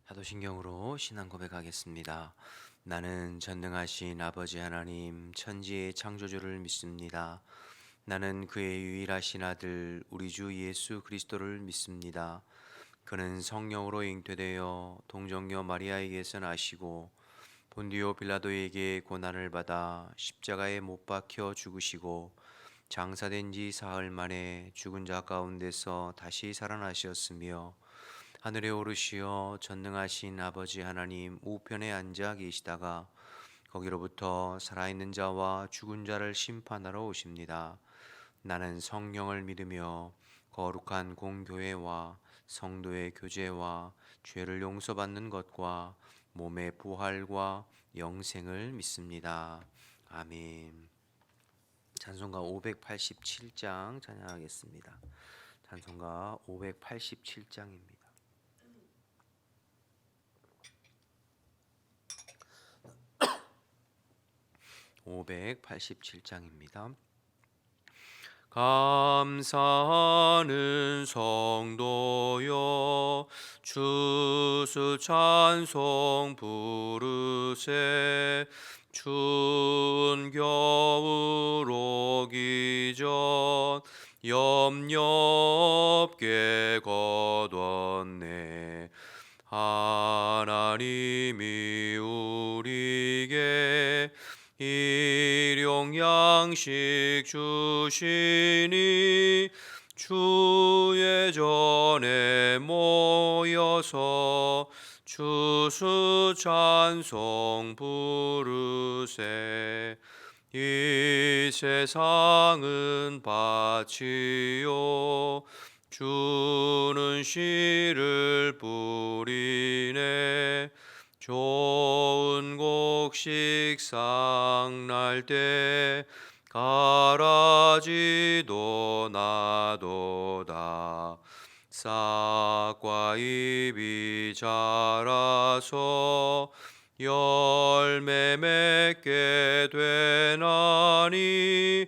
사도신경으로 신앙 고백하겠습니다. 나는 전능하신 아버지 하나님 천지의 창조주를 믿습니다. 나는 그의 유일하신 아들 우리 주 예수 그리스도를 믿습니다. 그는 성령으로 잉태되어 동정녀 마리아에게서 나시고 본디오 빌라도에게 고난을 받아 십자가에 못 박혀 죽으시고 장사된 지 사흘 만에 죽은 자 가운데서 다시 살아나셨으며 하늘에 오르시어 전능하신 아버지 하나님 우편에 앉아 계시다가 거기로부터 살아있는 자와 죽은 자를 심판하러 오십니다. 나는 성령을 믿으며 거룩한 공교회와 성도의 교제와 죄를 용서받는 것과 몸의 부활과 영생을 믿습니다. 아멘. 찬송가 587장 찬양하겠습니다. 찬송가 587장입니다. 587장입니다. 감사하는 성도여 주수 찬송 부르세. 추운 겨울 오기 전 염려 없게 거뒀네. 하나님이 우리에게 일용 양식 주시니 주의 전에 모여서 주수 찬송 부르세. 이 세상은 밭이요 주는 씨를 뿌리네. 좋은 곡식 싹날 때 가라지도 나도다. 싹과 잎이 자라서 열매 맺게 되나니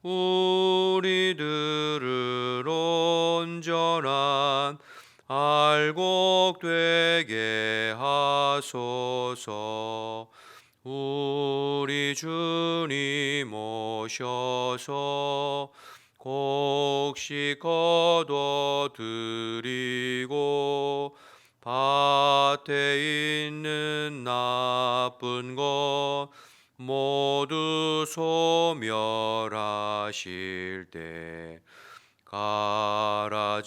우리들을 온전한 알곡 되게 하소서. 우리 주님 오셔서 곡식 거둬 드리고 밭에 있는 나쁜 것 모두 소멸하실 때 가라지는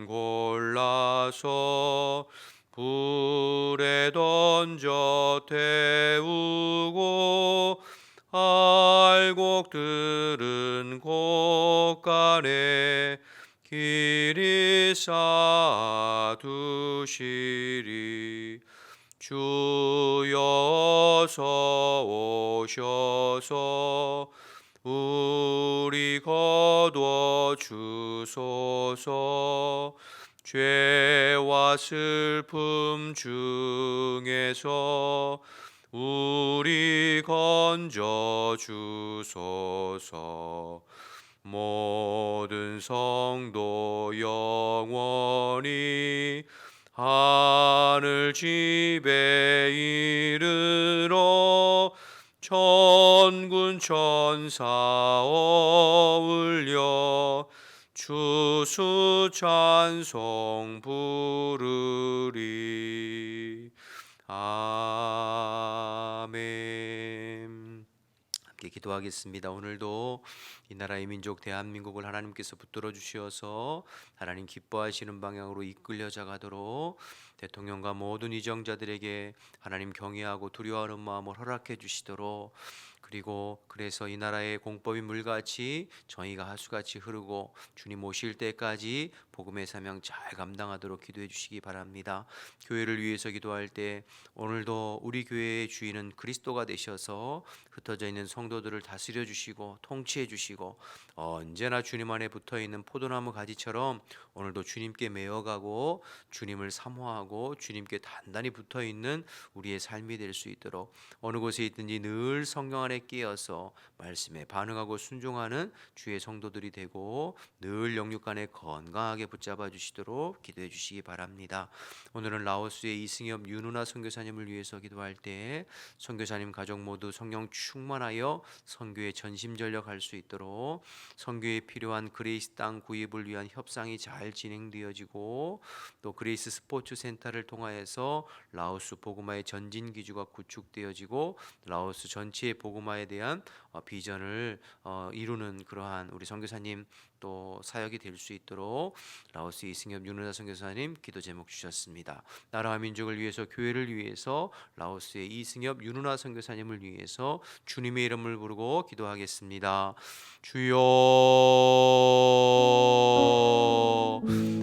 골라서 불에 던져 태우고 알곡들은 곳간에 길이 쌓아두시리. 주여 어서 오셔서 우리 거둬 주소서. 죄와 슬픔 중에서 우리 건져 주소서. 모든 성도 영원히 하늘 집에 이르러 천군 천사 어울려 주수 찬송 부르리. 아멘. 함께 기도하겠습니다. 오늘도 이 나라의 민족 대한민국을 하나님께서 붙들어 주시어서 하나님 기뻐하시는 방향으로 이끌려져 가도록 대통령과 모든 위정자들에게 하나님 경외하고 두려워하는 마음을 허락해 주시도록, 그리고 그래서 이 나라의 공법이 물같이 정의가 하수같이 흐르고 주님 오실 때까지 복음의 사명 잘 감당하도록 기도해 주시기 바랍니다. 교회를 위해서 기도할 때 오늘도 우리 교회의 주인은 그리스도가 되셔서 흩어져 있는 성도들을 다스려 주시고 통치해 주시고 언제나 주님 안에 붙어 있는 포도나무 가지처럼 오늘도 주님께 매어가고 주님을 사모하고 주님께 단단히 붙어 있는 우리의 삶이 될 수 있도록 어느 곳에 있든지 늘 성령 안에 끼어서 말씀에 반응하고 순종하는 주의 성도들이 되고 늘 영육 안에 건강하게 붙잡아 주시도록 기도해 주시기 바랍니다. 오늘은 라오스의 이승엽 윤은아 선교사님을 위해서 기도할 때 선교사님 가족 모두 성령 충만하여 선교에 전심전력할 수 있도록 선교에 필요한 그레이스 땅 구입을 위한 협상이 잘 진행되어지고 또 그레이스 스포츠 센터를 통하여서 라오스 복음화의 전진 기주가 구축되어지고 라오스 전체의 복음화에 대한 비전을 이루는 그러한 우리 선교사님 또 사역이 될 수 있도록 라오스 이승엽 윤은아 선교사님 기도 제목 주셨습니다. 나라와 민족을 위해서 교회를 위해서 라오스의 이승엽 윤은아 선교사님을 위해서 주님의 이름을 부르고 기도하겠습니다. 주여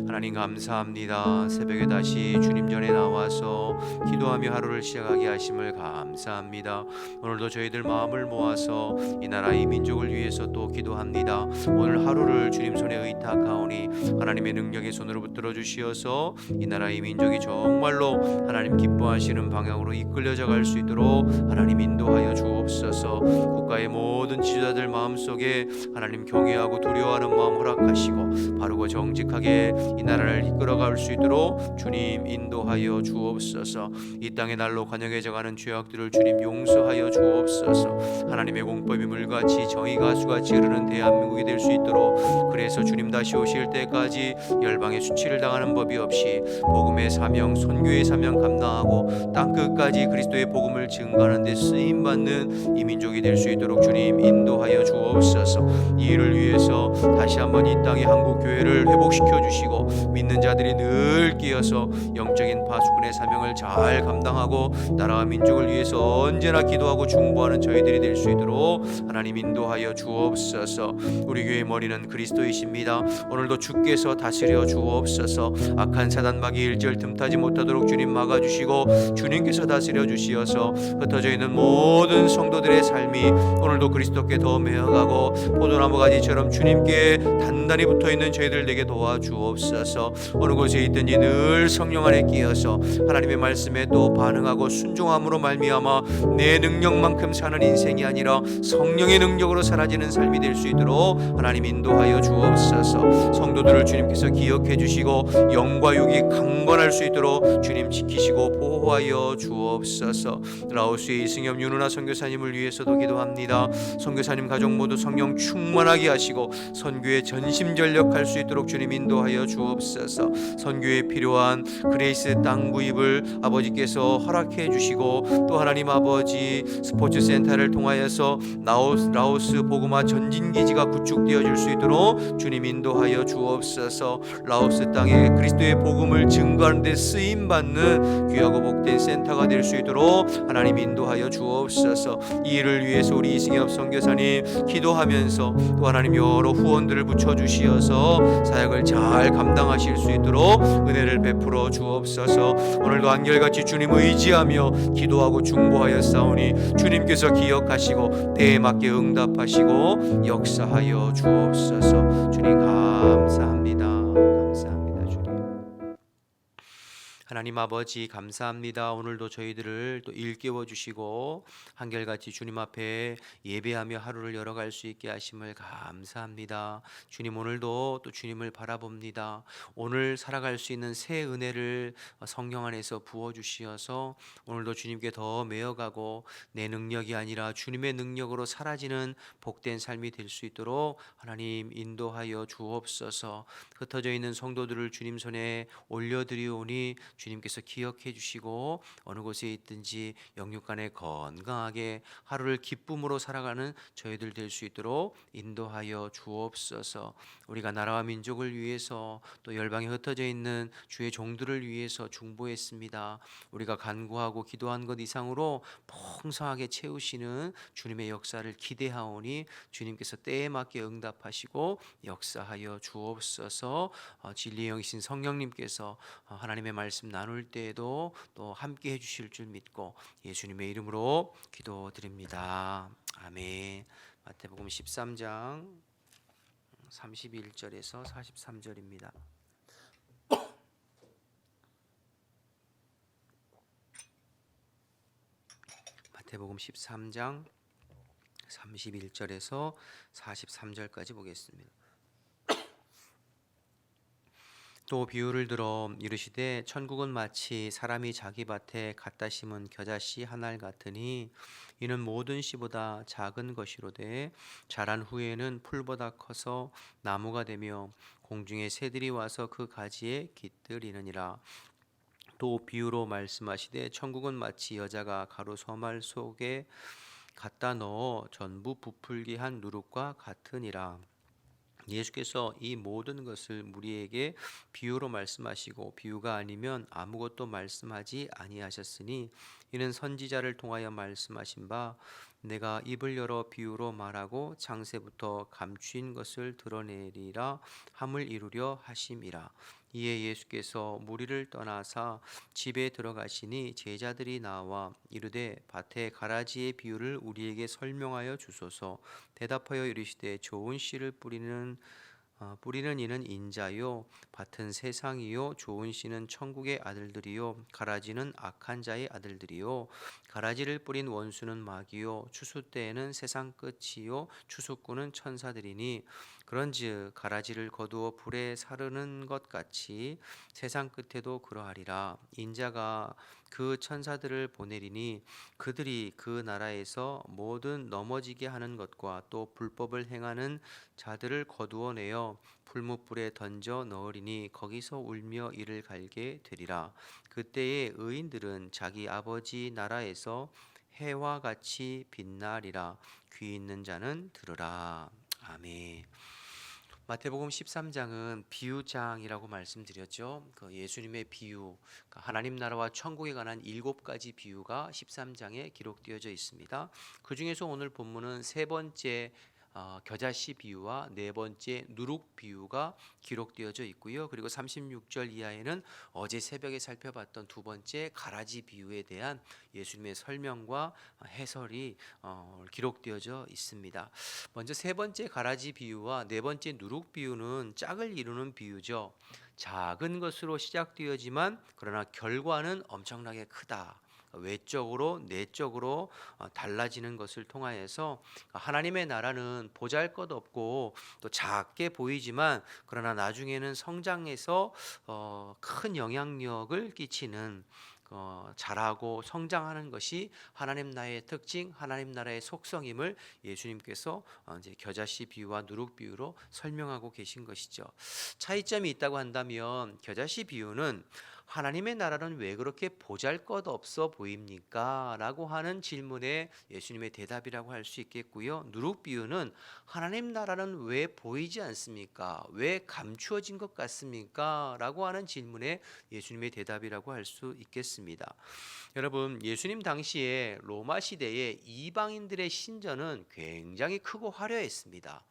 하나님 감사합니다. 새벽에 다시 주님 전에 나와서 기도하며 하루를 시작하게 하심을 감사합니다. 오늘도 저희들 마음을 모아서 이 나라 이 민족을 위해서 또 기도합니다. 오늘 하루를 주님 손에 의탁하오니 하나님의 능력의 손으로 붙들어 주시어서 이 나라 이 민족이 정말로 하나님 기뻐하시는 방향으로 이끌려져 갈 수 있도록 하나님 인도하여 주옵소서. 국가의 모든 지도자들 마음속에 하나님 경외하고 두려워하는 마음 허락하시고 바르고 정직하게 이 나라를 이끌어갈 수 있도록 주님 인도하여 주옵소서. 이 땅의 날로 관영해져가는 죄악들을 주님 용서하여 주옵소서. 하나님의 공법이 물같이 정의가 수같이 흐르는 대한민국이 될 수 있도록 그래서 주님 다시 오실 때까지 열방의 수치를 당하는 법이 없이 복음의 사명 선교의 사명 감당하고 땅끝까지 그리스도의 복음을 증거하는 데 쓰임받는 이 민족이 될 수 있도록 주님 인도하여 주옵소서. 이 일을 위해서 다시 한번 이 땅의 한국 교회를 회복시켜 주시고 믿는 자들이 늘 끼어서 영적인 파수꾼의 사명을 잘 감당하고 나라와 민족을 위해서 언제나 기도하고 중보하는 저희들이 될 수 있도록 하나님 인도하여 주옵소서. 우리 교회의 머리는 그리스도이십니다. 오늘도 주께서 다스려 주옵소서. 악한 사단마귀 일절 틈타지 못하도록 주님 막아주시고 주님께서 다스려 주시어서 흩어져 있는 모든 성도들의 삶이 오늘도 그리스도께 더 메어가고 포도나무 가지처럼 주님께 단단히 붙어있는 저희들에게 도와주옵소서. 어느 곳에 있든지 늘 성령 안에 끼어서 하나님의 말씀에 또 반응하고 순종함으로 말미암아 내 능력만큼 사는 인생이 아니라 성령의 능력으로 사라지는 삶이 될 수 있도록 하나님 인도하여 주옵소서. 성도들을 주님께서 기억해 주시고 영과 육이 강건할 수 있도록 주님 지키시고 보호하여 주옵소서. 라오스의 이승엽 윤은아 선교사님을 위해서도 기도합니다. 선교사님 가족 모두 성령 충만하게 하시고 선교에 전심전력할 수 있도록 주님 인도하여 주옵소서. 선교에 필요한 그레이스 땅 구입을 아버지께서 허락해 주시고 또 하나님 아버지 스포츠 센터를 통하여서 라오스 복음화 전진기지가 구축되어질 수 있도록 주님 인도하여 주옵소서. 라오스 땅에 그리스도의 복음을 증거하는 데 쓰임받는 귀하고 복된 센터가 될 수 있도록 하나님 인도하여 주옵소서. 이 일을 위해서 우리 이승엽 선교사님 기도하면서 또 하나님 여러 후원들을 붙여주시어서 사역을 잘 감당하실 수 있도록 은혜를 베풀어 주옵소서. 오늘도 안결같이 주님 의지하며 기도하고 중보하여 싸우니 주님께서 기억하시고 때에 맞게 응답하시고 역사하여 주옵소서. 주님 감사합니다. 감사합니다. 주님 하나님 아버지 감사합니다. 오늘도 저희들을 또 일깨워 주시고 한결같이 주님 앞에 예배하며 하루를 열어갈 수 있게 하심을 감사합니다. 주님 오늘도 또 주님을 바라봅니다. 오늘 살아갈 수 있는 새 은혜를 성령 안에서 부어주시어서 오늘도 주님께 더 메어가고 내 능력이 아니라 주님의 능력으로 사라지는 복된 삶이 될 수 있도록 하나님 인도하여 주옵소서. 흩어져 있는 성도들을 주님 손에 올려드리오니 주님께서 기억해 주시고 어느 곳에 있든지 영육간에 건강하게 하루를 기쁨으로 살아가는 저희들 될 수 있도록 인도하여 주옵소서. 우리가 나라와 민족을 위해서 또 열방에 흩어져 있는 주의 종들을 위해서 중보했습니다. 우리가 간구하고 기도한 것 이상으로 풍성하게 채우시는 주님의 역사를 기대하오니 주님께서 때에 맞게 응답하시고 역사하여 주옵소서. 진리의 영이신 성령님께서 하나님의 말씀 나눌 때에도 또 함께 해주실 줄 믿고 예수님의 이름으로 기도드립니다. 아멘. 마태복음 13장 31절에서 43절입니다. 마태복음 13장 31절에서 43절까지 보겠습니다. 또 비유를 들어 이르시되 천국은 마치 사람이 자기 밭에 갖다 심은 겨자씨 한 알 같으니 이는 모든 씨보다 작은 것이로되 자란 후에는 풀보다 커서 나무가 되며 공중의 새들이 와서 그 가지에 깃들이느니라. 또 비유로 말씀하시되 천국은 마치 여자가 가루 서말 속에 갖다 넣어 전부 부풀게 한 누룩과 같으니라. 예수께서 이 모든 것을 우리에게 비유로 말씀하시고 비유가 아니면 아무것도 말씀하지 아니하셨으니 이는 선지자를 통하여 말씀하신 바 내가 입을 열어 비유로 말하고 창세부터 감추인 것을 드러내리라 함을 이루려 하심이라. 이에 예수께서 무리를 떠나사 집에 들어가시니 제자들이 나와 이르되 밭에 가라지의 비유를 우리에게 설명하여 주소서. 대답하여 이르시되 좋은 씨를 뿌리는 이는 인자요 밭은 세상이요 좋은 씨는 천국의 아들들이요 가라지는 악한 자의 아들들이요 가라지를 뿌린 원수는 마귀요 추수 때에는 세상 끝이요 추수꾼은 천사들이니 그런즉 가라지를 거두어 불에 사르는 것 같이 세상 끝에도 그러하리라. 인자가 그 천사들을 보내리니 그들이 그 나라에서 모든 넘어지게 하는 것과 또 불법을 행하는 자들을 거두어내어 풀무불에 던져 넣으리니 거기서 울며 이를 갈게 되리라. 그때에 의인들은 자기 아버지 나라에서 해와 같이 빛나리라. 귀 있는 자는 들으라. 아멘. 마태복음 13장은 비유장이라고 말씀드렸죠. 그 예수님의 비유, 하나님 나라와 천국에 관한 7가지 비유가 13장에 기록되어져 있습니다. 그 중에서 오늘 본문은 세 번째 겨자씨 비유와 네 번째 누룩 비유가 기록되어져 있고요. 그리고 36절 이하에는 어제 새벽에 살펴봤던 두 번째 가라지 비유에 대한 예수님의 설명과 해설이 기록되어져 있습니다. 먼저 세 번째 가라지 비유와 네 번째 누룩 비유는 짝을 이루는 비유죠. 작은 것으로 시작되어지만 그러나 결과는 엄청나게 크다. 외적으로 내적으로 달라지는 것을 통하여서 하나님의 나라는 보잘것없고 또 작게 보이지만 그러나 나중에는 성장해서 큰 영향력을 끼치는 자라고 성장하는 것이 하나님 나라의 특징, 하나님 나라의 속성임을 예수님께서 이제 겨자씨 비유와 누룩 비유로 설명하고 계신 것이죠. 차이점이 있다고 한다면 겨자씨 비유는 하나님의 나라는 왜 그렇게 보잘것없어 보입니까? 라고 하는 질문에 예수님의 대답이라고 할 수 있겠고요. 누룩 비유는 하나님 나라는 왜 보이지 않습니까? 왜 감추어진 것 같습니까? 라고 하는 질문에 예수님의 대답이라고 할 수 있겠습니다. 여러분, 예수님 당시에 로마 시대에 이방인들의 신전은 굉장히 크고 화려했습니다.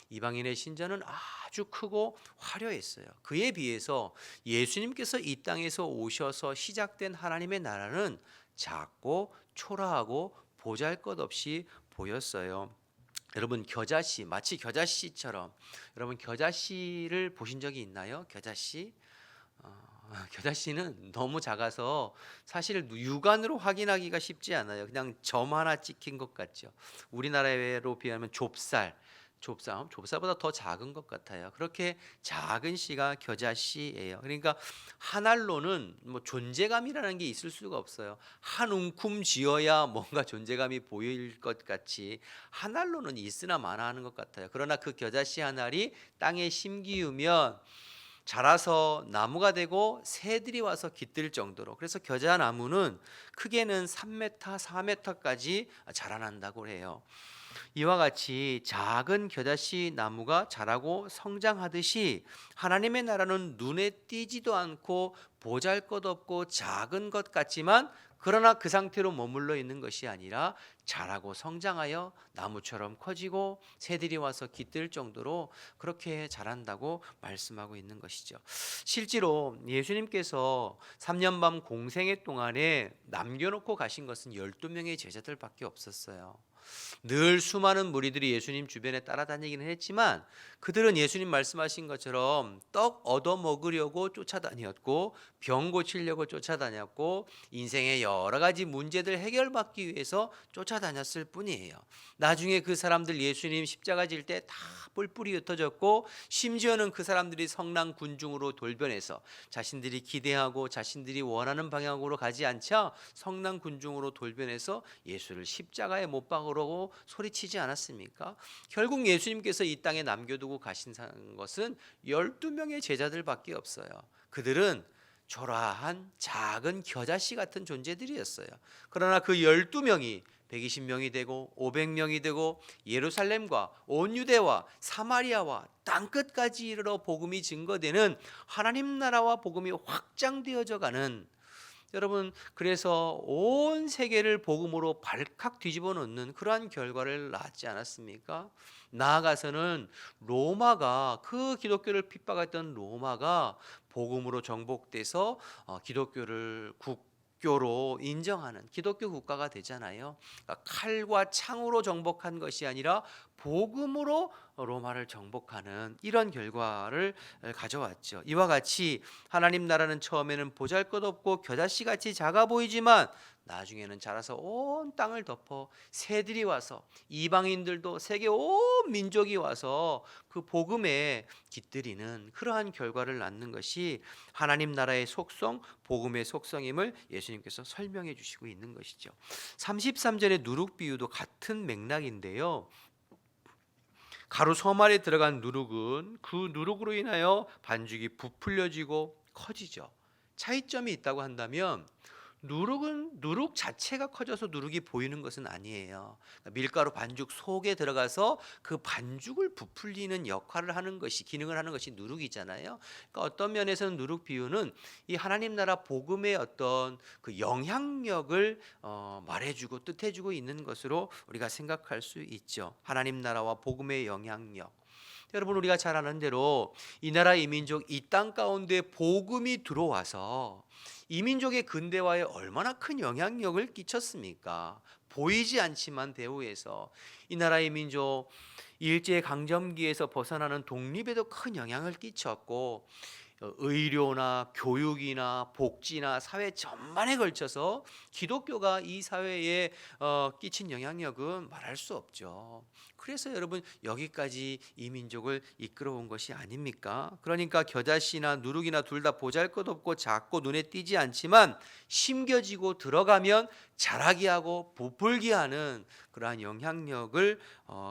이방인의 신전은 아주 크고 화려했어요. 그에 비해서 예수님께서 이 땅에서 오셔서 시작된 하나님의 나라는 작고 초라하고 보잘것없이 보였어요. 여러분, 겨자씨, 마치 겨자씨처럼 여러분 겨자씨를 보신 적이 있나요? 겨자씨? 겨자씨는 너무 작아서 사실 육안으로 확인하기가 쉽지 않아요. 그냥 점 하나 찍힌 것 같죠. 우리나라로 비하면 좁쌀보다 더 작은 것 같아요. 그렇게 작은 씨가 겨자씨예요. 그러니까 한 알로는 뭐 존재감이라는 게 있을 수가 없어요. 한 움큼 지어야 뭔가 존재감이 보일 것 같이 한 알로는 있으나 마나 하는 것 같아요. 그러나 그 겨자씨 한 알이 땅에 심기우면 자라서 나무가 되고 새들이 와서 깃들 정도로, 그래서 겨자나무는 크게는 3m, 4m까지 자라난다고 해요. 이와 같이 작은 겨자씨 나무가 자라고 성장하듯이 하나님의 나라는 눈에 띄지도 않고 보잘것없고 작은 것 같지만 그러나 그 상태로 머물러 있는 것이 아니라 자라고 성장하여 나무처럼 커지고 새들이 와서 깃들 정도로 그렇게 자란다고 말씀하고 있는 것이죠. 실제로 예수님께서 3년 반 공생애 동안에 남겨놓고 가신 것은 12명의 제자들밖에 없었어요. 늘 수많은 무리들이 예수님 주변에 따라다니기는 했지만 그들은 예수님 말씀하신 것처럼 떡 얻어 먹으려고 쫓아다녔고 병 고치려고 쫓아다녔고 인생의 여러 가지 문제들 해결받기 위해서 쫓아다녔을 뿐이에요. 나중에 그 사람들 예수님 십자가 질 때 다 뿔뿔이 흩어졌고 심지어는 그 사람들이 성난 군중으로 돌변해서 자신들이 기대하고 자신들이 원하는 방향으로 가지 않자 성난 군중으로 돌변해서 예수를 십자가에 못 박으라고 소리치지 않았습니까? 결국 예수님께서 이 땅에 남겨두고 가신 것은 12명의 제자들밖에 없어요. 그들은 초라한 작은 겨자씨 같은 존재들이었어요. 그러나 그 12명이 120명이 되고 500명이 되고 예루살렘과 온 유대와 사마리아와 땅끝까지 이르러 복음이 증거되는 하나님 나라와 복음이 확장되어져 가는, 여러분, 그래서 온 세계를 복음으로 발칵 뒤집어 놓는 그러한 결과를 낳지 않았습니까? 나아가서는 로마가, 그 기독교를 핍박했던 로마가 복음으로 정복돼서 기독교를 국교로 인정하는 기독교 국가가 되잖아요. 그러니까 칼과 창으로 정복한 것이 아니라 복음으로 로마를 정복하는 이런 결과를 가져왔죠. 이와 같이 하나님 나라는 처음에는 보잘것없고 겨자씨 같이 작아 보이지만 나중에는 자라서 온 땅을 덮어 새들이 와서 이방인들도 세계 온 민족이 와서 그 복음에 깃들이는 그러한 결과를 낳는 것이 하나님 나라의 속성, 복음의 속성임을 예수님께서 설명해 주시고 있는 것이죠. 33절의 누룩 비유도 같은 맥락인데요. 가루 섬 안에 들어간 누룩은 그 누룩으로 인하여 반죽이 부풀려지고 커지죠. 차이점이 있다고 한다면 누룩은 누룩 자체가 커져서 누룩이 보이는 것은 아니에요. 밀가루 반죽 속에 들어가서 그 반죽을 부풀리는 역할을 하는 것이, 기능을 하는 것이 누룩이잖아요. 그러니까 어떤 면에서는 누룩 비유는 이 하나님 나라 복음의 어떤 그 영향력을 말해주고 뜻해주고 있는 것으로 우리가 생각할 수 있죠. 하나님 나라와 복음의 영향력. 여러분, 우리가 잘 아는 대로 이 나라 이민족 이 땅 가운데 복음이 들어와서 이민족의 근대화에 얼마나 큰 영향력을 끼쳤습니까? 보이지 않지만 배후에서 이 나라 이민족 일제 강점기에서 벗어나는 독립에도 큰 영향을 끼쳤고, 의료나 교육이나 복지나 사회 전반에 걸쳐서 기독교가 이 사회에 끼친 영향력은 말할 수 없죠. 그래서 여러분, 여기까지 이 민족을 이끌어온 것이 아닙니까? 그러니까 겨자씨나 누룩이나 둘 다 보잘것없고 작고 눈에 띄지 않지만 심겨지고 들어가면 자라게 하고 부풀게 하는 그러한 영향력을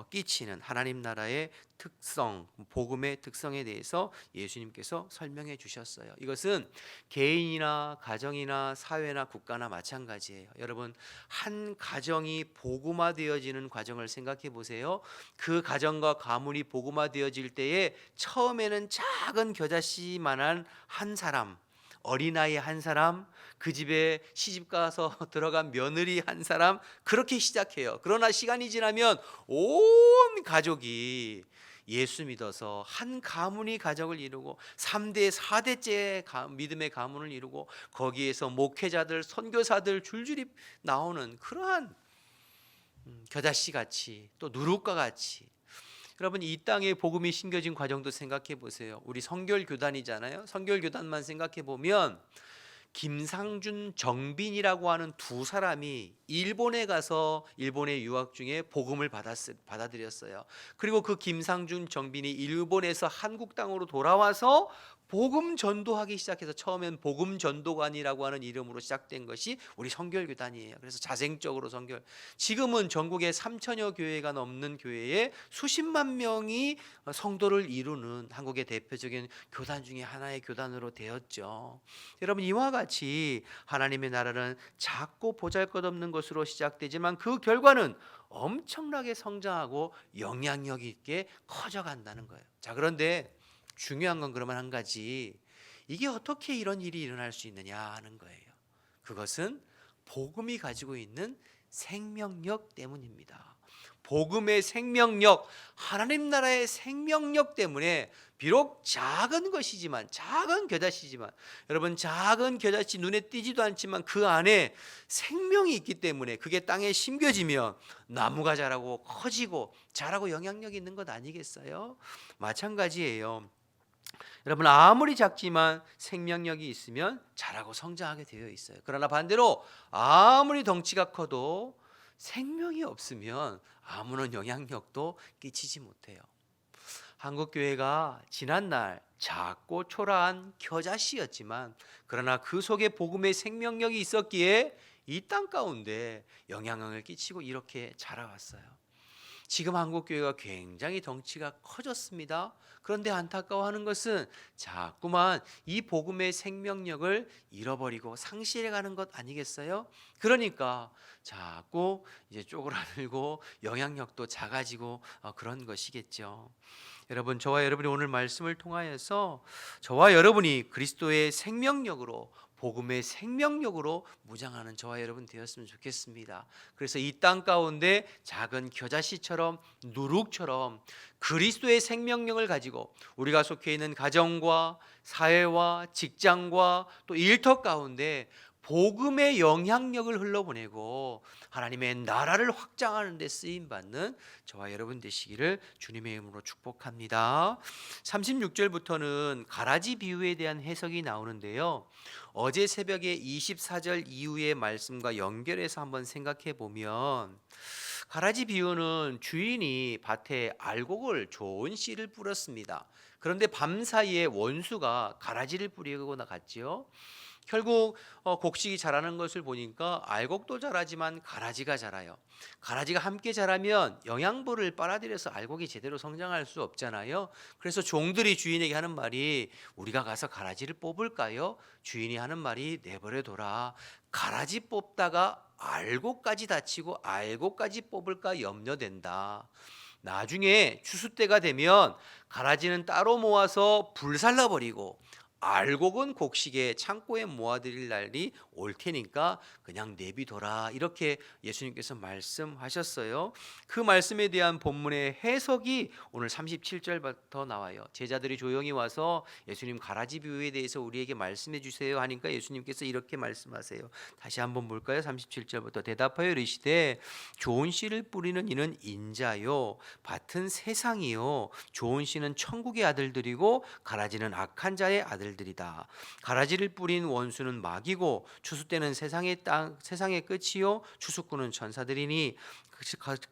끼치는 하나님 나라의 특성, 복음의 특성에 대해서 예수님께서 설명해 주셨어요. 이것은 개인이나 가정이나 사회나 국가나 마찬가지예요. 여러분, 한 가정이 복음화되어지는 과정을 생각해 보세요. 그 가정과 가문이 복음화되어질 때에 처음에는 작은 겨자씨만한 한 사람, 어린아이 한 사람, 그 집에 시집가서 들어간 며느리 한 사람, 그렇게 시작해요. 그러나 시간이 지나면 온 가족이 예수 믿어서 한 가문이 가족을 이루고 3대 4대째 믿음의 가문을 이루고 거기에서 목회자들, 선교사들 줄줄이 나오는 그러한 겨자씨 같이, 또 누룩과 같이, 여러분, 이 땅에 복음이 심겨진 과정도 생각해 보세요. 우리 성결교단이잖아요. 성결교단만 생각해 보면 김상준, 정빈이라고 하는 두 사람이 일본에 가서 일본에 유학 중에 복음을 받아들였어요. 그리고 그 김상준, 정빈이 일본에서 한국 땅으로 돌아와서 복음 전도하기 시작해서 처음엔 복음 전도관이라고 하는 이름으로 시작된 것이 우리 성결교단이에요. 그래서 자생적으로 성결. 지금은 전국에 3천여 교회가 넘는 교회에 수십만 명이 성도를 이루는 한국의 대표적인 교단 중에 하나의 교단으로 되었죠. 여러분, 이와 같이 하나님의 나라는 작고 보잘것없는 것으로 시작되지만 그 결과는 엄청나게 성장하고 영향력 있게 커져간다는 거예요. 자, 그런데 중요한 건 그러면 한 가지, 이게 어떻게 이런 일이 일어날 수 있느냐 하는 거예요. 그것은 복음이 가지고 있는 생명력 때문입니다. 복음의 생명력, 하나님 나라의 생명력 때문에 비록 작은 것이지만, 작은 겨자씨지만, 여러분, 작은 겨자씨 눈에 띄지도 않지만 그 안에 생명이 있기 때문에 그게 땅에 심겨지면 나무가 자라고 커지고 자라고 영향력이 있는 것 아니겠어요? 마찬가지예요. 여러분 아무리 작지만 생명력이 있으면 자라고 성장하게 되어 있어요. 그러나 반대로 아무리 덩치가 커도 생명이 없으면 아무런 영향력도 끼치지 못해요. 한국 교회가 지난날 작고 초라한 겨자씨였지만 그러나 그 속에 복음의 생명력이 있었기에 이 땅 가운데 영향력을 끼치고 이렇게 자라왔어요. 지금 한국 교회가 굉장히 덩치가 커졌습니다. 그런데 안타까워하는 것은 자꾸만 이 복음의 생명력을 잃어버리고 상실해가는 것 아니겠어요? 그러니까 자꾸 이제 쪼그라들고 영향력도 작아지고 그런 것이겠죠. 여러분, 저와 여러분이 오늘 말씀을 통하여서 저와 여러분이 그리스도의 생명력으로 복음의 생명력으로 무장하는 저와 여러분 되었으면 좋겠습니다. 그래서 이 땅 가운데 작은 겨자씨처럼 누룩처럼 그리스도의 생명력을 가지고 우리가 속해 있는 가정과 사회와 직장과 또 일터 가운데 복음의 영향력을 흘러보내고 하나님의 나라를 확장하는 데 쓰임 받는 저와 여러분 되시기를 주님의 이름으로 축복합니다. 36절부터는 가라지 비유에 대한 해석이 나오는데요. 어제 새벽에 24절 이후의 말씀과 연결해서 한번 생각해 보면 가라지 비유는 주인이 밭에 알곡을 좋은 씨를 뿌렸습니다. 그런데 밤사이에 원수가 가라지를 뿌리고 나갔지요. 결국 곡식이 자라는 것을 보니까 알곡도 자라지만 가라지가 자라요. 가라지가 함께 자라면 영양분을 빨아들여서 알곡이 제대로 성장할 수 없잖아요. 그래서 종들이 주인에게 하는 말이 우리가 가서 가라지를 뽑을까요? 주인이 하는 말이 내버려둬라. 가라지 뽑다가 알곡까지 다치고 알곡까지 뽑을까 염려된다. 나중에 추수 때가 되면 가라지는 따로 모아서 불살라 버리고 알곡은 곡식에 창고에 모아드릴 날이 올 테니까 그냥 내비둬라, 이렇게 예수님께서 말씀하셨어요. 그 말씀에 대한 본문의 해석이 오늘 37절부터 나와요. 제자들이 조용히 와서 예수님 가라지 비유에 대해서 우리에게 말씀해 주세요 하니까 예수님께서 이렇게 말씀하세요. 다시 한번 볼까요? 37절부터 대답하여 이르시되 좋은 씨를 뿌리는 이는 인자요 밭은 세상이요 좋은 씨는 천국의 아들들이고 가라지는 악한 자의 아들들이다. 가라지를 뿌린 원수는 마귀고 추수 때는 세상의 끝이요 추수꾼은 천사들이니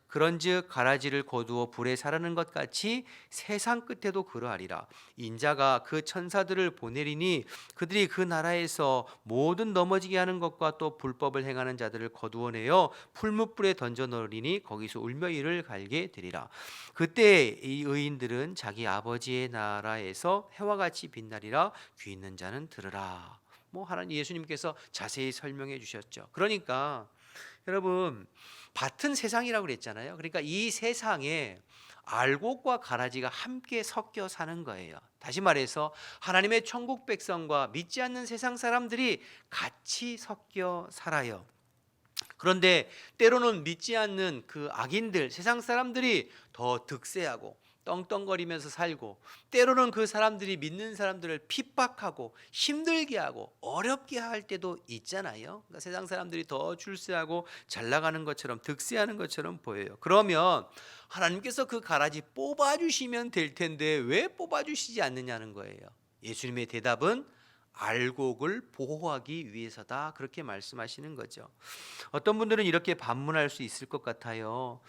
그런즉 가라지를 거두어 불에 사르는 것 같이 세상 끝에도 그러하리라. 인자가 그 천사들을 보내리니 그들이 그 나라에서 모든 넘어지게 하는 것과 또 불법을 행하는 자들을 거두어내어 풀무불에 던져 넣으리니 거기서 울며 이를 갈게 되리라. 그때 이 의인들은 자기 아버지의 나라에서 해와 같이 빛나리라. 귀 있는 자는 들으라. 하나님 예수님께서 자세히 설명해 주셨죠. 그러니까 여러분 밭은 세상이라고 그랬잖아요. 그러니까 이 세상에 알곡과 가라지가 함께 섞여 사는 거예요. 다시 말해서 하나님의 천국 백성과 믿지 않는 세상 사람들이 같이 섞여 살아요. 그런데 때로는 믿지 않는 그 악인들, 세상 사람들이 더 득세하고 떵떵거리면서 살고, 때로는 그 사람들이 믿는 사람들을 핍박하고 힘들게 하고 어렵게 할 때도 있잖아요. 그러니까 세상 사람들이 더 출세하고 잘 나가는 것처럼 득세하는 것처럼 보여요. 그러면 하나님께서 그 가라지 뽑아주시면 될 텐데 왜 뽑아주시지 않느냐는 거예요. 예수님의 대답은 알곡을 보호하기 위해서다, 그렇게 말씀하시는 거죠. 어떤 분들은 이렇게 반문할 수 있을 것 같아요.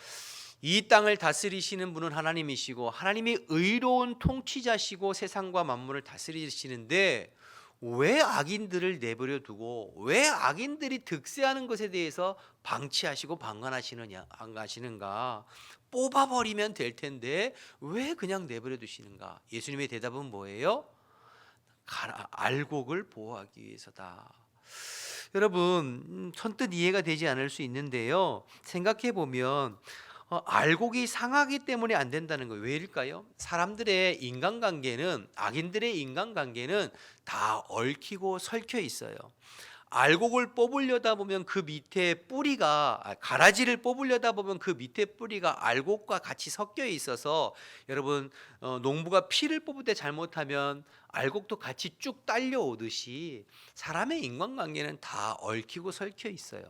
이 땅을 다스리시는 분은 하나님이시고 하나님이 의로운 통치자시고 세상과 만물을 다스리시는데 왜 악인들을 내버려 두고 왜 악인들이 득세하는 것에 대해서 방치하시고 방관하시느냐 안 가시는가? 뽑아버리면 될 텐데 왜 그냥 내버려 두시는가? 예수님의 대답은 뭐예요? 알곡을 보호하기 위해서다. 여러분 선뜻 이해가 되지 않을 수 있는데요, 생각해 보면 알곡이 상하기 때문에 안 된다는 거예요. 왜일까요? 사람들의 인간관계는, 악인들의 인간관계는 다 얽히고 설켜 있어요. 알곡을 뽑으려다 보면 그 밑에 뿌리가, 가라지를 뽑으려다 보면 그 밑에 뿌리가 알곡과 같이 섞여 있어서, 여러분 농부가 피를 뽑을 때 잘못하면 알곡도 같이 쭉 딸려오듯이 사람의 인간관계는 다 얽히고 설켜 있어요.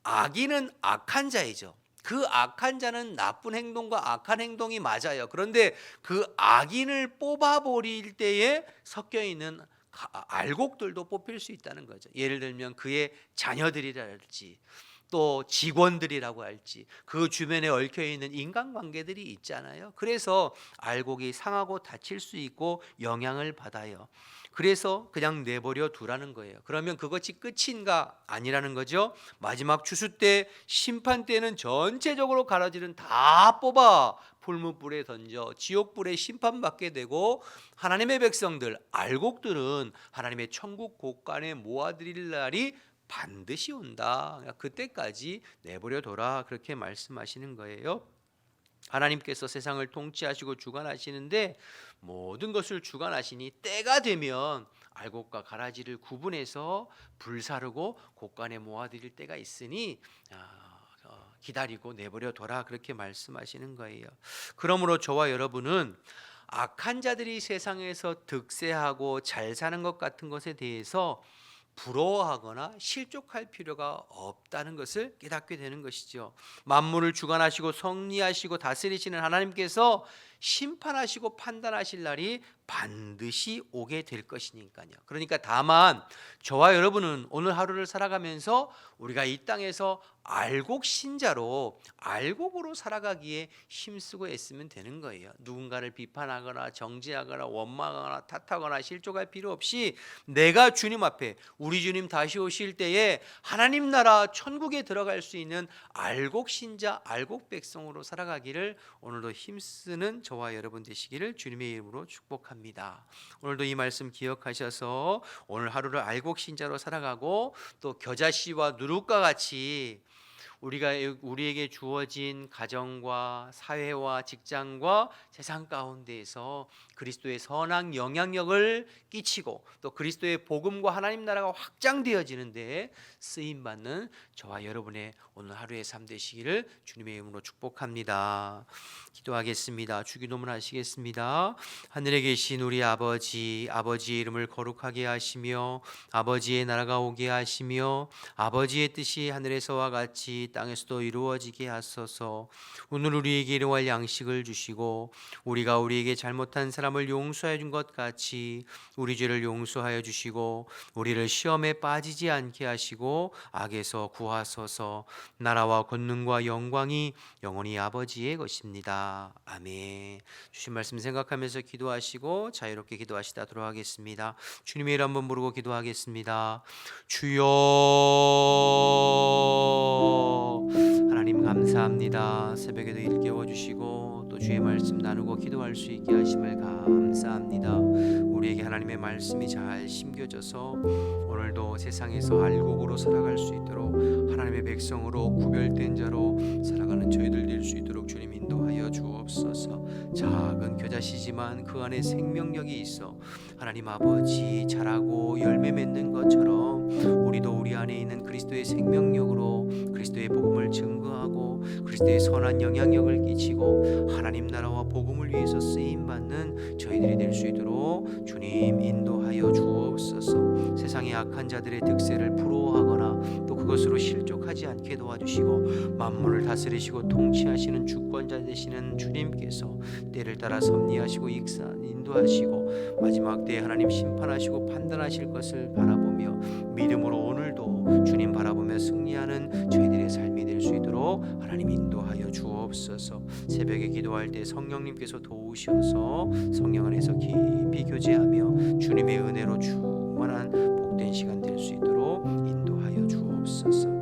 악인은 악한 자이죠. 그 악한 자는 나쁜 행동과 악한 행동이 맞아요. 그런데 그 악인을 뽑아버릴 때에 섞여 있는 알곡들도 뽑힐 수 있다는 거죠. 예를 들면 그의 자녀들이랄지 또 직원들이라고 할지 그 주변에 얽혀 있는 인간관계들이 있잖아요. 그래서 알곡이 상하고 다칠 수 있고 영향을 받아요. 그래서 그냥 내버려 두라는 거예요. 그러면 그것이 끝인가? 아니라는 거죠. 마지막 추수 때 심판 때는 전체적으로 가라지는 다 뽑아 불문불에 던져 지옥불에 심판받게 되고, 하나님의 백성들 알곡들은 하나님의 천국 곳간에 모아드릴 날이 반드시 온다. 그때까지 내버려 둬라, 그렇게 말씀하시는 거예요. 하나님께서 세상을 통치하시고 주관하시는데 모든 것을 주관하시니 때가 되면 알곡과 가라지를 구분해서 불사르고 곳간에 모아드릴 때가 있으니 기다리고 내버려 둬라, 그렇게 말씀하시는 거예요. 그러므로 저와 여러분은 악한 자들이 세상에서 득세하고 잘 사는 것 같은 것에 대해서 부러워하거나 실족할 필요가 없다는 것을 깨닫게 되는 것이죠. 만물을 주관하시고 섭리하시고 다스리시는 하나님께서 심판하시고 판단하실 날이 반드시 오게 될 것이니까요. 그러니까 다만 저와 여러분은 오늘 하루를 살아가면서 우리가 이 땅에서 알곡 신자로 알곡으로 살아가기에 힘쓰고 애쓰면 되는 거예요. 누군가를 비판하거나 정죄하거나 원망하거나 탓하거나 실족할 필요 없이 내가 주님 앞에, 우리 주님 다시 오실 때에 하나님 나라 천국에 들어갈 수 있는 알곡 신자 알곡 백성으로 살아가기를 오늘도 힘쓰는 저와 여러분 되시기를 주님의 이름으로 축복합니다. 오늘도 이 말씀 기억하셔서 오늘 하루를 알곡 신자로 살아가고 또 겨자씨와 누룩과 같이 우리에게 주어진 가정과 사회와 직장과 세상 가운데에서 그리스도의 선한 영향력을 끼치고 또 그리스도의 복음과 하나님 나라가 확장되어지는데 쓰임받는 저와 여러분의 오늘 하루의 삶 되시기를 주님의 이름으로 축복합니다. 기도하겠습니다. 주기도문 하시겠습니다. 하늘에 계신 우리 아버지, 아버지의 이름을 거룩하게 하시며 아버지의 나라가 오게 하시며 아버지의 뜻이 하늘에서와 같이 땅에서도 이루어지게 하소서. 오늘 우리에게 일용할 양식을 주시고 우리가 우리에게 잘못한 사람을 용서해 준 것 같이 우리 죄를 용서하여 주시고 우리를 시험에 빠지지 않게 하시고 악에서 구하소서. 나라와 권능과 영광이 영원히 아버지의 것입니다. 아멘. 주신 말씀 생각하면서 기도하시고 자유롭게 기도하시다 돌아가겠습니다. 주님의 이름 한번 부르고 기도하겠습니다. 주여, 하나님 감사합니다. 새벽에도 일깨워 주시고 또 주의 말씀 나누고 기도할 수 있게 하심을 감사합니다. 우리에게 하나님의 말씀이 잘 심겨져서 오늘도 세상에서 알곡으로 살아갈 수 있도록 하나님의 백성으로 구별된 자로 살아가는 저희들 될 수 있도록 주님 인도하여 주옵소서. 작은 겨자씨지만 그 안에 생명력이 있어 하나님 아버지 자라고 열매 맺는 것처럼 우리도 우리 안에 있는 그리스도의 생명력으로 그리스도의 복음을 증거하고 그리스도의 선한 영향력을 끼치고 하나님 나라와 복음을 위해서 쓰임받는 저희들이 될 수 있도록 주님 인도하여 주옵소서. 세상의 악한 자들의 득세를 부러워하거나 또 그것으로 실족하지 않게 도와주시고 만물을 다스리시고 통치하시는 주권자 되시는 주님께서 때를 따라 섭리하시고 인도하시고 마지막 때에 하나님 심판하시고 판단하실 것을 바라보며 믿음으로 오늘도 주님 바라보며 승리하는 저희들의 삶이 될 수 있도록 하나님 인도하여 주옵소서. 새벽에 기도할 때 성령님께서 도우셔서 성령 안에서 깊이 교제하며 주님의 은혜로 충만한 복된 시간 될 수 있도록 인도하여 주옵소서.